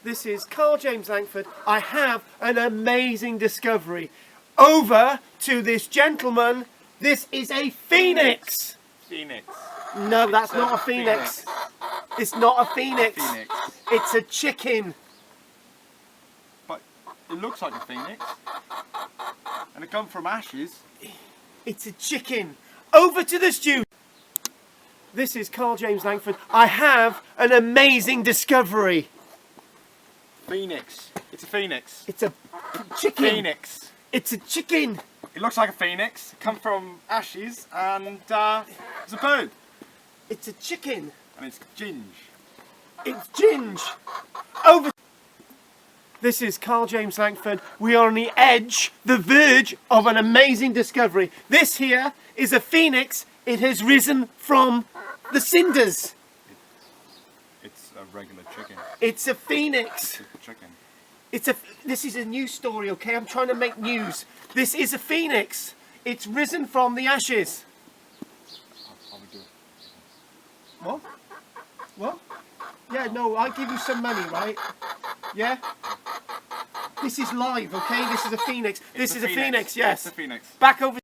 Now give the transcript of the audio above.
This is KARL-JAMES Langford. I have an amazing discovery. Over to this gentleman. This is a phoenix. Phoenix. No, that's not a phoenix. It's not a phoenix. It's a chicken. But it looks like a phoenix. And it comes from ashes. It's a chicken. Over to the studio. This is KARL-JAMES Langford. I have an amazing discovery. Phoenix. It's a phoenix. It's a chicken. Phoenix. It's a chicken. It looks like a phoenix. It comes from ashes and it's a bird. It's a chicken. And it's ginge. It's ginge. Over. This is KARL-JAMES Langford. We are on the edge, the verge of an amazing discovery. This here is a phoenix. It has risen from the cinders. It's a regular chicken. It's a phoenix. It's a chicken. This is a news story, okay? I'm trying to make news. This is a phoenix. It's risen from the ashes. How we do it? What? What? Yeah, no, I'll give you some money, right? Yeah? This is live, okay? This is a phoenix. This is a phoenix, yes. It's a phoenix. Back over.